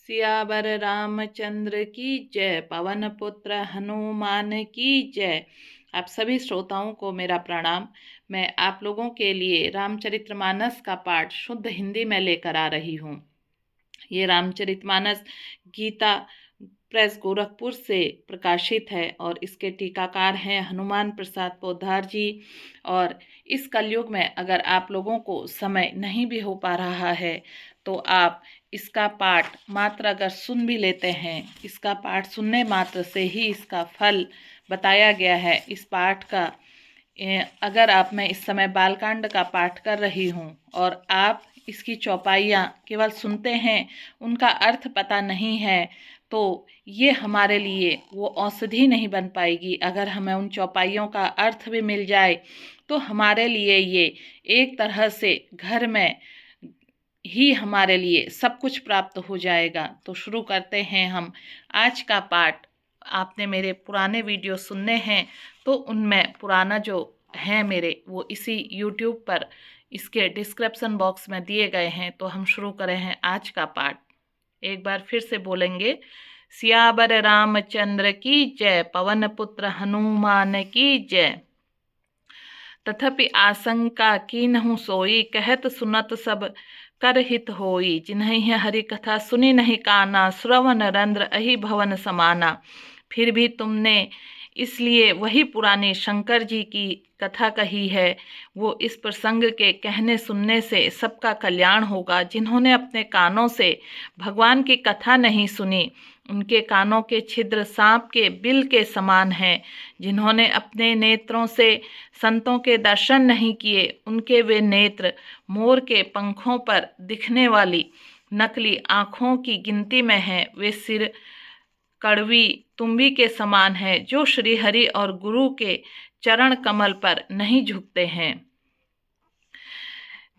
सियावर रामचंद्र की जय। पवन पुत्र हनुमान की जय। आप सभी श्रोताओं को मेरा प्रणाम। मैं आप लोगों के लिए रामचरितमानस का पाठ शुद्ध हिंदी में लेकर आ रही हूँ। ये रामचरितमानस गीता प्रेस गोरखपुर से प्रकाशित है और इसके टीकाकार हैं हनुमान प्रसाद पोद्दार जी। और इस कलयुग में अगर आप लोगों को समय नहीं भी हो पा रहा है तो आप इसका पाठ मात्र अगर सुन भी लेते हैं, इसका पाठ सुनने मात्र से ही इसका फल बताया गया है। इस पाठ का अगर आप मैं इस समय बालकांड का पाठ कर रही हूँ और आप इसकी चौपाइयाँ केवल सुनते हैं, उनका अर्थ पता नहीं है, तो ये हमारे लिए वो औषधि नहीं बन पाएगी। अगर हमें उन चौपाइयों का अर्थ भी मिल जाए तो हमारे लिए ये एक तरह से घर में ही हमारे लिए सब कुछ प्राप्त हो जाएगा। तो शुरू करते हैं हम आज का पाठ। आपने मेरे पुराने वीडियो सुनने हैं तो उनमें पुराना जो है मेरे वो इसी YouTube पर इसके डिस्क्रिप्शन बॉक्स में दिए गए हैं। तो हम शुरू करें हैं आज का पाठ। एक बार फिर से बोलेंगे, सियावर रामचंद्र की जय, पवन पुत्र हनुमान की जय। तथापि आशंका कीन्हु सोई, कहत सुनत सब कर हित होई। जिन्हीं हरि कथा सुनी नहीं काना, श्रवण रंध्र अहि भवन समाना। फिर भी तुमने इसलिए वही पुरानी शंकर जी की कथा कही है। वो इस प्रसंग के कहने सुनने से सबका कल्याण होगा। जिन्होंने अपने कानों से भगवान की कथा नहीं सुनी, उनके कानों के छिद्र सांप के बिल के समान हैं। जिन्होंने अपने नेत्रों से संतों के दर्शन नहीं किए, उनके वे नेत्र मोर के पंखों पर दिखने वाली नकली आँखों की गिनती में हैं। वे सिर कड़वी तुम्बी के समान है, जो श्री हरि और गुरु के चरण कमल पर नहीं झुकते हैं।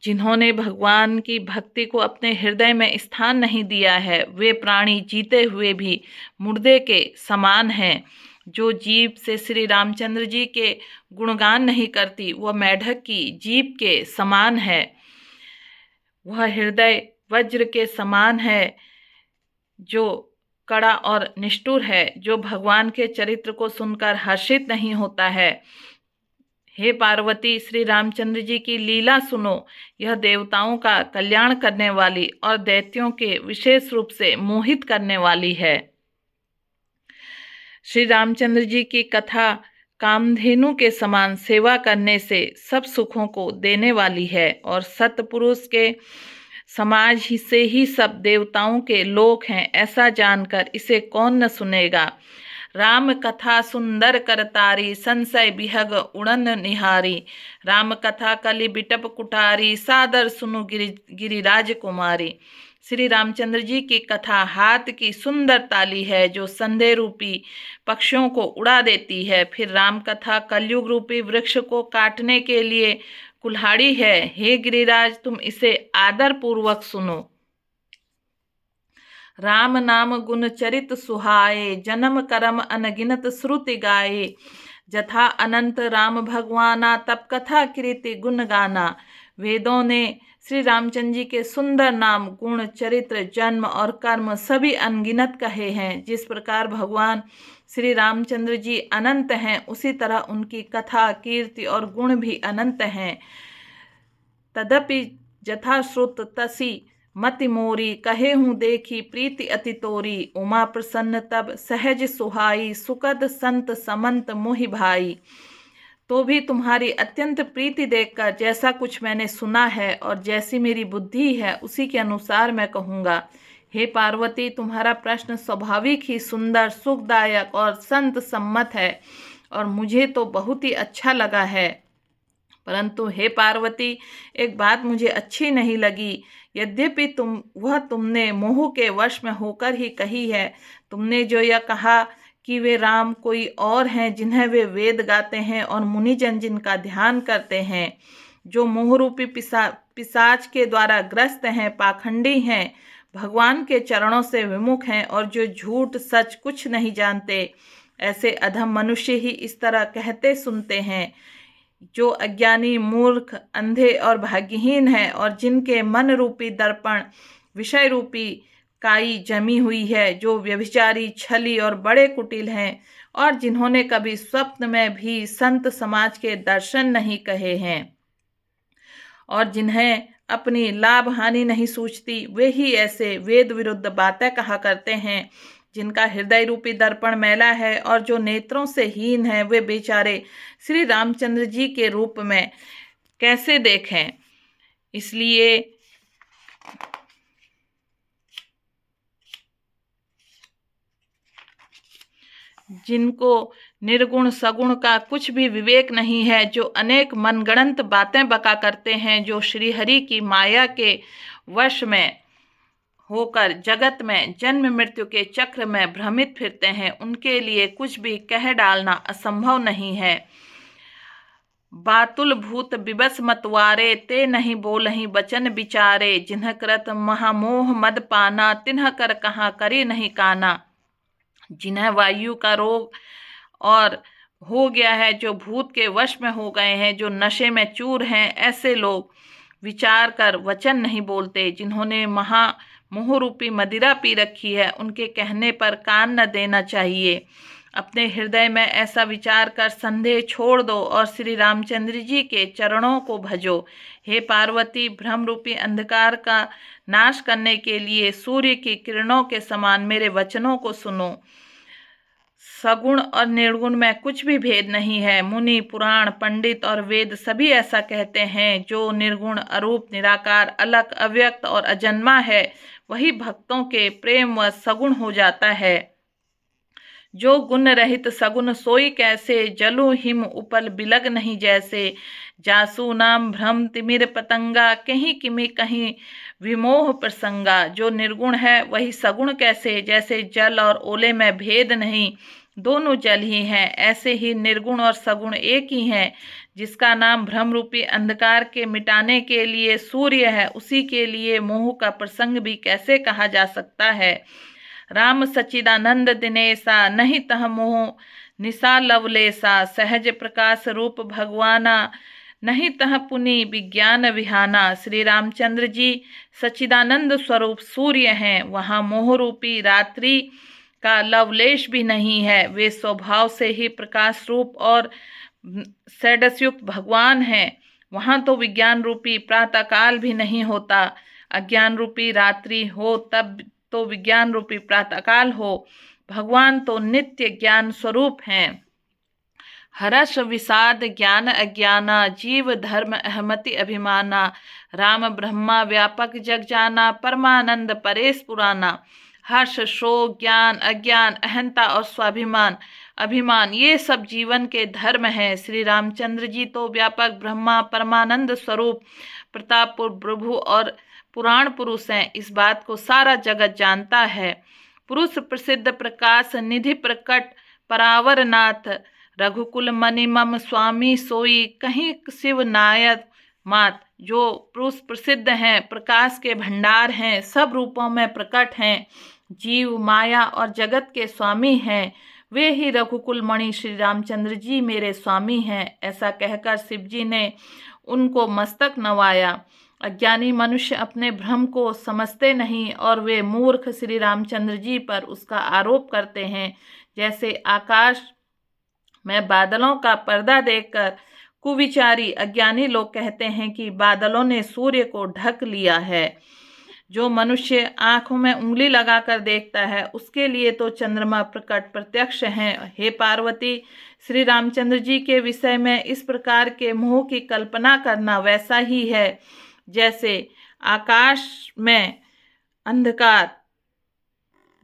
जिन्होंने भगवान की भक्ति को अपने हृदय में स्थान नहीं दिया है, वे प्राणी जीते हुए भी मुर्दे के समान हैं। जो जीभ से श्री रामचंद्र जी के गुणगान नहीं करती, वह मेढक की जीभ के समान है। वह हृदय वज्र के समान है, जो कड़ा और निष्ठुर है। जो भगवान के चरित्र को सुनकर हर्षित नहीं होता है। हे पार्वती, श्री रामचंद्र जी की लीला सुनो। यह देवताओं का कल्याण करने वाली और दैत्यों के विशेष रूप से मोहित करने वाली है। श्री रामचंद्र जी की कथा कामधेनु के समान सेवा करने से सब सुखों को देने वाली है और सत्पुरुष के समाज ही से ही सब देवताओं के लोक हैं। ऐसा जानकर इसे कौन न सुनेगा। राम कथा सुंदर करतारी, संशय बिहग उड़न निहारी। राम कथा कलि बिटप कुठारी, सादर सुनु गिरिराज कुमारी। श्री रामचंद्र जी की कथा हाथ की सुंदर ताली है, जो संदेह रूपी पक्षियों को उड़ा देती है। फिर राम कथा कलयुग रूपी वृक्ष को काटने के लिए कुल्हाड़ी है। हे गिरिराज, तुम इसे आदर पूर्वक सुनो। राम नाम गुण चरित सुहाए, जन्म करम अनगिनत श्रुति गाए। जथा अनंत राम भगवाना, तप कथा कीर्ति गुण गाना। वेदों ने श्री रामचंद्र जी के सुंदर नाम, गुण, चरित्र, जन्म और कर्म सभी अनगिनत कहे हैं। जिस प्रकार भगवान श्री रामचंद्र जी अनंत हैं, उसी तरह उनकी कथा, कीर्ति और गुण भी अनंत हैं। तदपि जथा श्रुत तसी मति मोरी, कहे हूँ देखी प्रीति अति तोरी। उमा प्रसन्न तब सहज सुहाई, सुकद संत समंत मोहि भाई। तो भी तुम्हारी अत्यंत प्रीति देखकर जैसा कुछ मैंने सुना है और जैसी मेरी बुद्धि है, उसी के अनुसार मैं कहूँगा। हे पार्वती, तुम्हारा प्रश्न स्वाभाविक ही सुंदर, सुखदायक और संत सम्मत है और मुझे तो बहुत ही अच्छा लगा है। परंतु हे पार्वती, एक बात मुझे अच्छी नहीं लगी। यद्यपि तुमने मोह के वश में होकर ही कही है। तुमने जो यह कहा कि वे राम कोई और हैं, जिन्हें वे वेद गाते हैं और मुनिजन जिनका ध्यान करते हैं, जो मोहरूपी पिशाच के द्वारा ग्रस्त हैं, पाखंडी हैं, भगवान के चरणों से विमुख हैं और जो झूठ सच कुछ नहीं जानते, ऐसे अधम मनुष्य ही इस तरह कहते सुनते हैं। जो अज्ञानी, मूर्ख, अंधे और भाग्यहीन हैं और जिनके मन रूपी दर्पण विषय रूपी काई जमी हुई है, जो व्यभिचारी, छली और बड़े कुटिल हैं, और जिन्होंने कभी स्वप्न में भी संत समाज के दर्शन नहीं कहे हैं, और जिन्हें अपनी लाभ हानि नहीं सूझती, वे ही ऐसे वेद विरुद्ध बातें कहा करते हैं। जिनका हृदय रूपी दर्पण मैला है और जो नेत्रों से हीन है, वे बेचारे श्री रामचंद्र जी के रूप में कैसे देखें। इसलिए जिनको निर्गुण सगुण का कुछ भी विवेक नहीं है, जो अनेक मनगढ़ंत बातें बका करते हैं, जो श्री हरि की माया के वश में होकर जगत में जन्म मृत्यु के चक्र में भ्रमित फिरते हैं, उनके लिए कुछ भी कह डालना असंभव नहीं है। बातुल भूत बिबस मतवारे, ते नहीं बोलहीं बचन बिचारे, जिन्ह कृत महामोह मद पाना, तिन्ह कर कहाँ करी नहीं काना। जिन्हें वायु का रोग और हो गया है, जो भूत के वश में हो गए हैं, जो नशे में चूर हैं, ऐसे लोग विचार कर वचन नहीं बोलते। जिन्होंने मोह रूपी मदिरा पी रखी है, उनके कहने पर कान न देना चाहिए। अपने हृदय में ऐसा विचार कर संदेह छोड़ दो और श्री रामचंद्र जी के चरणों को भजो। हे पार्वती, भ्रम रूपी अंधकार का नाश करने के लिए सूर्य की किरणों के समान मेरे वचनों को सुनो। सगुण और निर्गुण में कुछ भी भेद नहीं है। मुनि, पुराण, पंडित और वेद सभी ऐसा कहते हैं। जो निर्गुण, अरूप, निराकार, अलग, अव्यक्त और अजन्मा है, वही भक्तों के प्रेम व सगुण हो जाता है। जो गुण रहित सगुण सोई कैसे, जलु हिम उपल बिलग नहीं जैसे। जासु नाम भ्रम तिमिर पतंगा, कहीं किमि कहीं विमोह प्रसंगा। जो निर्गुण है वही सगुण कैसे, जैसे जल और ओले में भेद नहीं, दोनों जल ही हैं। ऐसे ही निर्गुण और सगुण एक ही हैं। जिसका नाम भ्रम रूपी अंधकार के मिटाने के लिए सूर्य है, उसी के लिए मोह का प्रसंग भी कैसे कहा जा सकता है। राम सच्चिदानंद दिनेसा, नहीं तह मोह निशा लवलेसा। सहज प्रकाश रूप भगवाना, नहीं तह पुनि विज्ञान विहाना। श्री रामचंद्र जी सच्चिदानंद स्वरूप सूर्य हैं, वहाँ मोह रूपी रात्रि का लवलेश भी नहीं है। वे स्वभाव से ही प्रकाश रूप और सैडसयुक्त भगवान हैं। वहाँ तो विज्ञान रूपी प्रातःकाल भी नहीं होता। अज्ञान रूपी रात्रि हो तब तो विज्ञान रूपी प्रातःकाल हो। भगवान तो नित्य ज्ञान स्वरूप हैं। हर्ष विषाद ज्ञान अज्ञाना, जीव धर्म अहमति अभिमाना। राम ब्रह्मा व्यापक जग जाना, परमानंद परेश पुराना। हर्ष, शोक, ज्ञान, अज्ञान, अहंता और स्वाभिमान, अभिमान, ये सब जीवन के धर्म हैं। श्री रामचंद्र जी तो व्यापक ब्रह्मा, परमानंद स्वरूप, प्रतापपुर प्रभु और पुराण पुरुष हैं। इस बात को सारा जगत जानता है। पुरुष प्रसिद्ध प्रकाश निधि प्रकट परावर नाथ, रघुकुल मणि मम स्वामी सोई, कहीं शिव नायक मात। जो पुरुष प्रसिद्ध हैं, प्रकाश के भंडार हैं, सब रूपों में प्रकट हैं, जीव, माया और जगत के स्वामी हैं, वे ही रघुकुल मणि श्री रामचंद्र जी मेरे स्वामी हैं। ऐसा कहकर शिव जी ने उनको मस्तक नवाया। अज्ञानी मनुष्य अपने भ्रम को समझते नहीं और वे मूर्ख श्री रामचंद्र जी पर उसका आरोप करते हैं। जैसे आकाश में बादलों का पर्दा देखकर कुविचारी अज्ञानी लोग कहते हैं कि बादलों ने सूर्य को ढक लिया है। जो मनुष्य आंखों में उंगली लगाकर देखता है, उसके लिए तो चंद्रमा प्रकट प्रत्यक्ष हैं। हे पार्वती, श्री रामचंद्र जी के विषय में इस प्रकार के मोह की कल्पना करना वैसा ही है जैसे आकाश में अंधकार,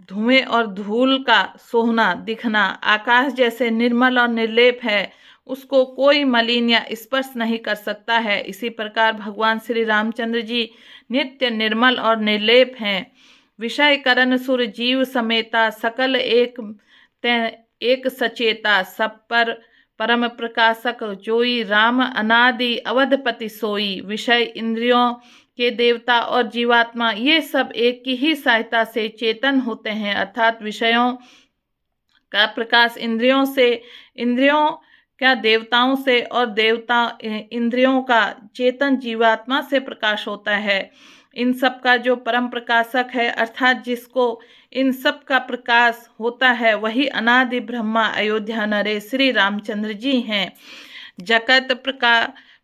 धुएं और धूल का सोहना दिखना। आकाश जैसे निर्मल और निर्लेप है, उसको कोई मलिन या स्पर्श नहीं कर सकता है। इसी प्रकार भगवान श्री रामचंद्र जी नित्य निर्मल और निर्लेप हैं। विषय करण सुर जीव समेता, सकल एक सचेता। सब पर परम प्रकाशक जोई, राम अनादि अवधपति सोई। विषय, इंद्रियों के देवता और जीवात्मा, ये सब एक की ही सहायता से चेतन होते हैं। अर्थात विषयों का प्रकाश इंद्रियों से, इंद्रियों क्या देवताओं से और देवता इंद्रियों का चेतन जीवात्मा से प्रकाश होता है। इन सब का जो परम प्रकाशक है, अर्थात जिसको इन सब का प्रकाश होता है, वही अनादि ब्रह्मा अयोध्या नरेश श्री रामचंद्र जी हैं। जगत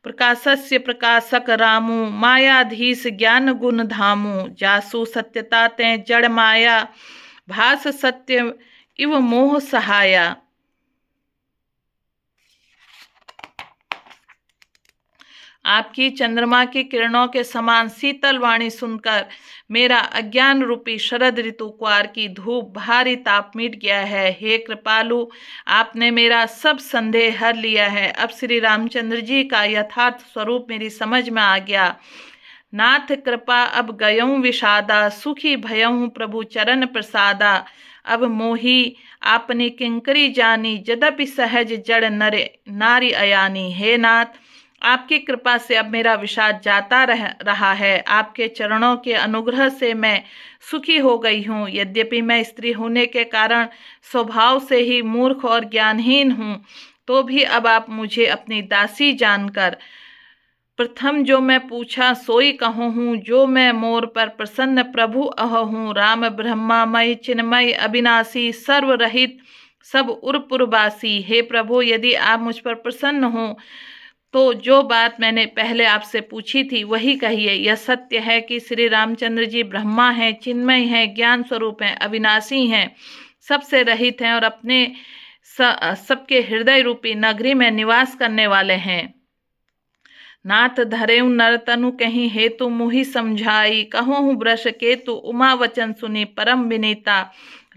प्रकाशस्य प्रकाशक रामू, मायाधीश ज्ञान गुण धामू, जासु सत्यता ते जड़ माया, भास सत्य इव मोह सहाया। आपकी चंद्रमा की किरणों के समान शीतल वाणी सुनकर मेरा अज्ञान रूपी शरद ऋतु क्वार की धूप भारी ताप मिट गया है। हे कृपालु, आपने मेरा सब संदेह हर लिया है। अब श्री रामचंद्र जी का यथार्थ स्वरूप मेरी समझ में आ गया। नाथ कृपा अब गयऊँ विषादा, सुखी भयऊँ प्रभु चरण प्रसादा। अब मोही आपने किंकरी जानी, यद्यपि सहज जड़ नरे नारी अयानी। हे नाथ, आपकी कृपा से अब मेरा विषाद जाता रहा है। आपके चरणों के अनुग्रह से मैं सुखी हो गई हूँ। यद्यपि मैं स्त्री होने के कारण स्वभाव से ही मूर्ख और ज्ञानहीन हूँ, तो भी अब आप मुझे अपनी दासी जानकर प्रथम जो मैं पूछा सोई कहूँ हूँ। जो मैं मोर पर प्रसन्न प्रभु अहूँ। राम ब्रह्मामय चिन्मय अविनाशी, सर्वरहित सब उर्पुरवासी। हे प्रभु, यदि आप मुझ पर प्रसन्न हो तो जो बात मैंने पहले आपसे पूछी थी वही कहिए। यह सत्य है कि श्री रामचंद्र जी ब्रह्मा हैं, चिन्मय हैं, ज्ञान स्वरूप हैं, अविनाशी हैं, सबसे रहित हैं और अपने सबके हृदय रूपी नगरी में निवास करने वाले हैं। नाथ धरेऊ नर तनु कहीं हेतु मुहि समझाई, कहूँ ब्रश केतु उमा वचन सुनी परम विनीता।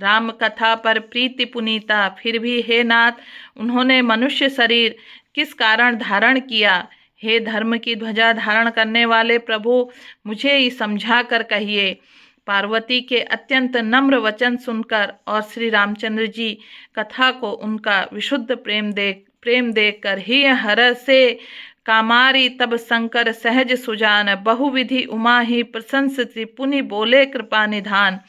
राम कथा पर प्रीति पुनीता, फिर भी हे नाथ, उन्होंने मनुष्य शरीर किस कारण धारण किया। हे धर्म की ध्वजा धारण करने वाले प्रभु, मुझे ही समझा कर कहिए। पार्वती के अत्यंत नम्र वचन सुनकर और श्री रामचंद्र जी कथा को उनका विशुद्ध प्रेम देख कर ही हर से कामारी तब शंकर सहज सुजान, बहुविधि उमा ही प्रशंसति पुनि बोले कृपा निधान।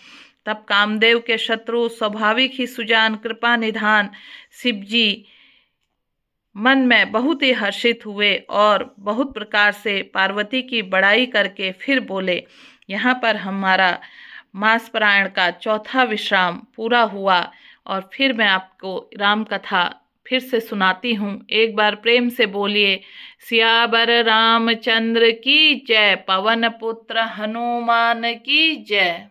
तब कामदेव के शत्रु स्वाभाविक ही सुजान कृपा निधान शिव जी मन में बहुत ही हर्षित हुए और बहुत प्रकार से पार्वती की बड़ाई करके फिर बोले। यहाँ पर हमारा मास पारायण का चौथा विश्राम पूरा हुआ और फिर मैं आपको राम कथा फिर से सुनाती हूँ। एक बार प्रेम से बोलिए, सियावर रामचंद्र की जय, पवन पुत्र हनुमान की जय।